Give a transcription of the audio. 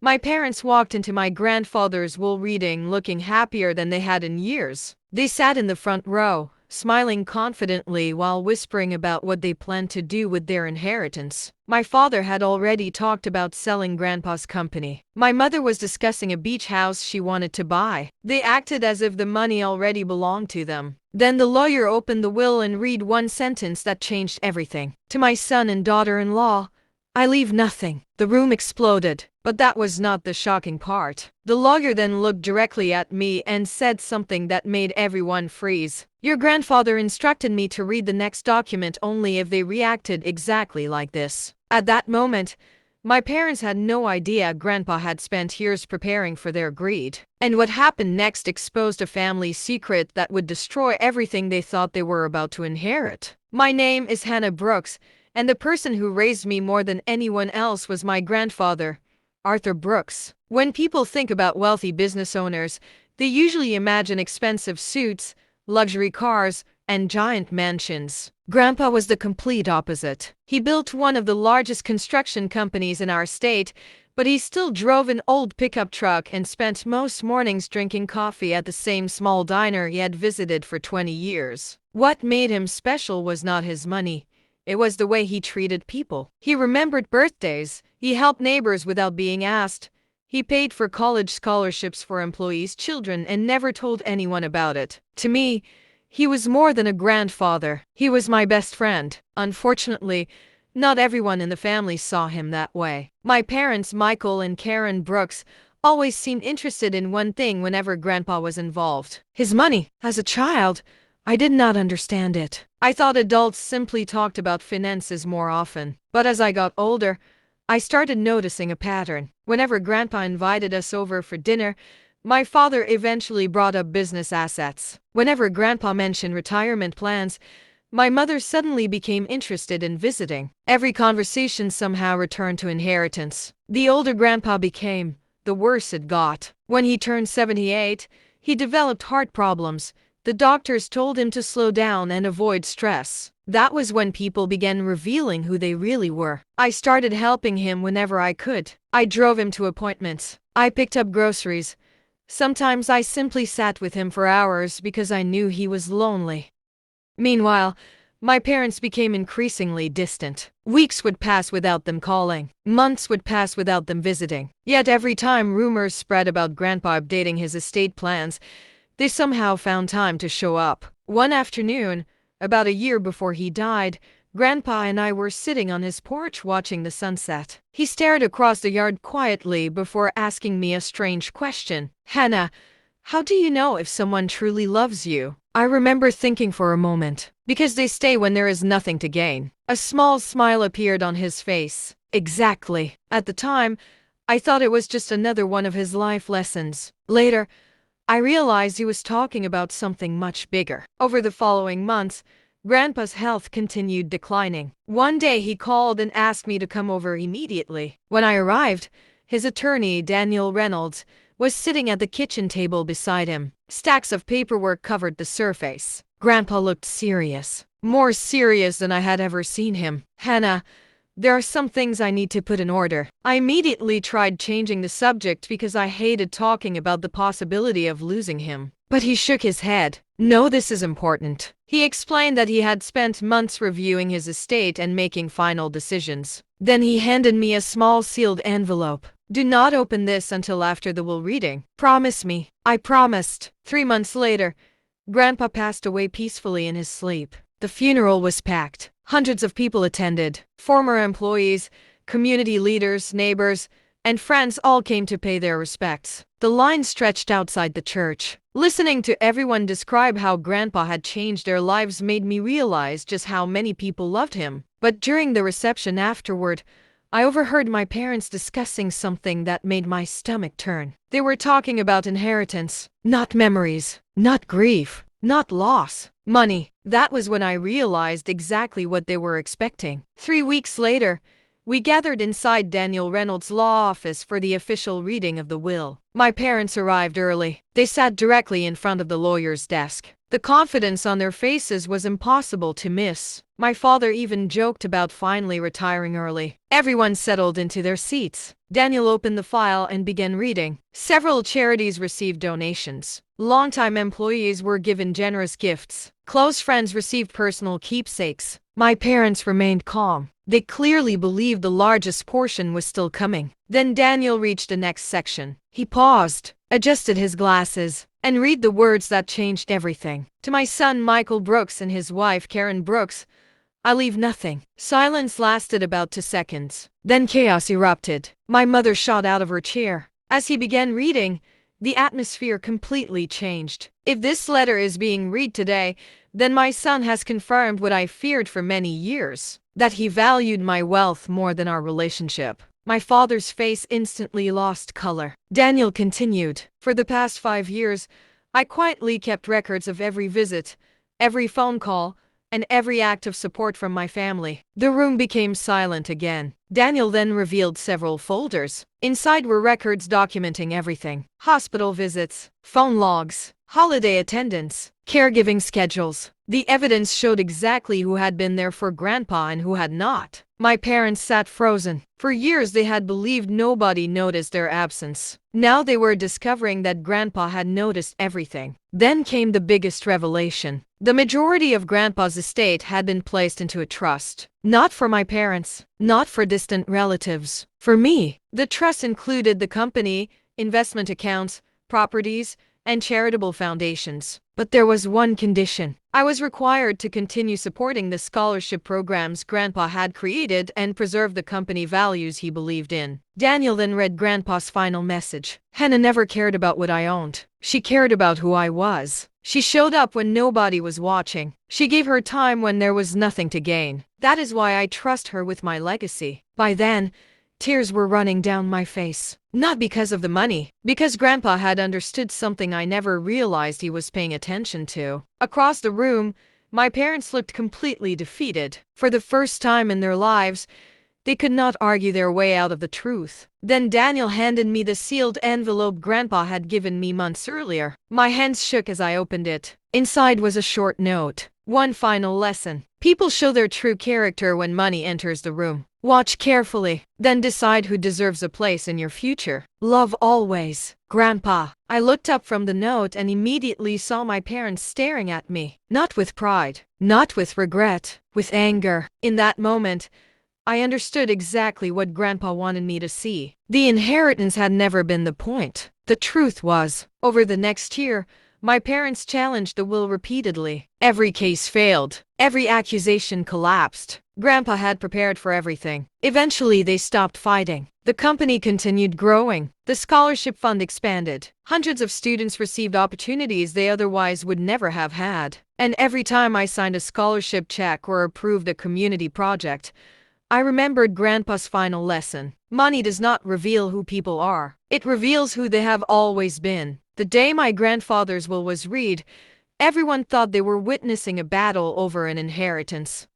My parents walked into my grandfather's will reading looking happier than they had in years. They sat in the front row, smiling confidently while whispering about what they planned to do with their inheritance. My father had already talked about selling Grandpa's company. My mother was discussing a beach house she wanted to buy. They acted as if the money already belonged to them. Then the lawyer opened the will and read one sentence that changed everything. To my son and daughter-in-law, I leave nothing. The room exploded. But that was not the shocking part. The lawyer then looked directly at me and said something that made everyone freeze. Your grandfather instructed me to read the next document only if they reacted exactly like this. At that moment, my parents had no idea Grandpa had spent years preparing for their greed. And what happened next exposed a family secret that would destroy everything they thought they were about to inherit. My name is Hannah Brooks, and the person who raised me more than anyone else was my grandfather, Arthur Brooks. When people think about wealthy business owners, they usually imagine expensive suits, luxury cars, and giant mansions. Grandpa was the complete opposite. He built one of the largest construction companies in our state, but he still drove an old pickup truck and spent most mornings drinking coffee at the same small diner he had visited for 20 years. What made him special was not his money. It was the way he treated people. He remembered birthdays. He helped neighbors without being asked. He paid for college scholarships for employees' children and never told anyone about it. To me, he was more than a grandfather. He was my best friend. Unfortunately, not everyone in the family saw him that way. My parents, Michael and Karen Brooks, always seemed interested in one thing whenever Grandpa was involved: his money. As a child, I did not understand it. I thought adults simply talked about finances more often. But as I got older, I started noticing a pattern. Whenever Grandpa invited us over for dinner, my father eventually brought up business assets. Whenever Grandpa mentioned retirement plans, my mother suddenly became interested in visiting. Every conversation somehow returned to inheritance. The older Grandpa became, the worse it got. When he turned 78, he developed heart problems. The doctors told him to slow down and avoid stress. That was when people began revealing who they really were. I started helping him whenever I could. I drove him to appointments. I picked up groceries. Sometimes I simply sat with him for hours because I knew he was lonely. Meanwhile, my parents became increasingly distant. Weeks would pass without them calling. Months would pass without them visiting. Yet every time rumors spread about Grandpa updating his estate plans, they somehow found time to show up. One afternoon, about a year before he died, Grandpa and I were sitting on his porch watching the sunset. He stared across the yard quietly before asking me a strange question. Hannah, how do you know if someone truly loves you? I remember thinking for a moment. Because they stay when there is nothing to gain. A small smile appeared on his face. Exactly. At the time, I thought it was just another one of his life lessons. Later, I realized he was talking about something much bigger. Over the following months, Grandpa's health continued declining. One day he called and asked me to come over immediately. When I arrived, his attorney, Daniel Reynolds, was sitting at the kitchen table beside him. Stacks of paperwork covered the surface. Grandpa looked serious. More serious than I had ever seen him. Hannah, there are some things I need to put in order. I immediately tried changing the subject because I hated talking about the possibility of losing him. But he shook his head. No, this is important. He explained that he had spent months reviewing his estate and making final decisions. Then he handed me a small sealed envelope. Do not open this until after the will reading. Promise me. I promised. 3 months later, Grandpa passed away peacefully in his sleep. The funeral was packed. Hundreds of people attended. Former employees, community leaders, neighbors, and friends all came to pay their respects. The line stretched outside the church. Listening to everyone describe how Grandpa had changed their lives made me realize just how many people loved him. But during the reception afterward, I overheard my parents discussing something that made my stomach turn. They were talking about inheritance, not memories, not grief, not loss. Money. That was when I realized exactly what they were expecting. 3 weeks later, we gathered inside Daniel Reynolds' law office for the official reading of the will. My parents arrived early. They sat directly in front of the lawyer's desk. The confidence on their faces was impossible to miss. My father even joked about finally retiring early. Everyone settled into their seats. Daniel opened the file and began reading. Several charities received donations. Longtime employees were given generous gifts. Close friends received personal keepsakes. My parents remained calm. They clearly believed the largest portion was still coming. Then Daniel reached the next section. He paused, adjusted his glasses, and read the words that changed everything. To my son Michael Brooks and his wife Karen Brooks, I leave nothing. Silence lasted about 2 seconds. Then chaos erupted. My mother shot out of her chair. As he began reading, the atmosphere completely changed. If this letter is being read today, then my son has confirmed what I feared for many years, that he valued my wealth more than our relationship. My father's face instantly lost color. Daniel continued, "For the past 5 years, I quietly kept records of every visit, every phone call, and every act of support from my family." The room became silent again. Daniel then revealed several folders. Inside were records documenting everything: hospital visits, phone logs, holiday attendance, caregiving schedules. The evidence showed exactly who had been there for Grandpa and who had not. My parents sat frozen. For years they had believed nobody noticed their absence. Now they were discovering that Grandpa had noticed everything. Then came the biggest revelation. The majority of Grandpa's estate had been placed into a trust. Not for my parents, not for distant relatives. For me. The trust included the company, investment accounts, properties, and charitable foundations. But there was one condition. I was required to continue supporting the scholarship programs Grandpa had created and preserve the company values he believed in. Daniel then read Grandpa's final message. "Hannah never cared about what I owned. She cared about who I was. She showed up when nobody was watching. She gave her time when there was nothing to gain. That is why I trust her with my legacy." By then, tears were running down my face. Not because of the money, because Grandpa had understood something I never realized he was paying attention to. Across the room, my parents looked completely defeated. For the first time in their lives, they could not argue their way out of the truth. Then Daniel handed me the sealed envelope Grandpa had given me months earlier. My hands shook as I opened it. Inside was a short note. One final lesson. People show their true character when money enters the room. Watch carefully, then decide who deserves a place in your future. Love always, Grandpa. I looked up from the note and immediately saw my parents staring at me. Not with pride, not with regret, with anger. In that moment, I understood exactly what Grandpa wanted me to see. The inheritance had never been the point. The truth was, over the next year, my parents challenged the will repeatedly. Every case failed. Every accusation collapsed. Grandpa had prepared for everything. Eventually, they stopped fighting. The company continued growing. The scholarship fund expanded. Hundreds of students received opportunities they otherwise would never have had. And every time I signed a scholarship check or approved a community project, I remembered Grandpa's final lesson. Money does not reveal who people are. It reveals who they have always been. The day my grandfather's will was read, everyone thought they were witnessing a battle over an inheritance.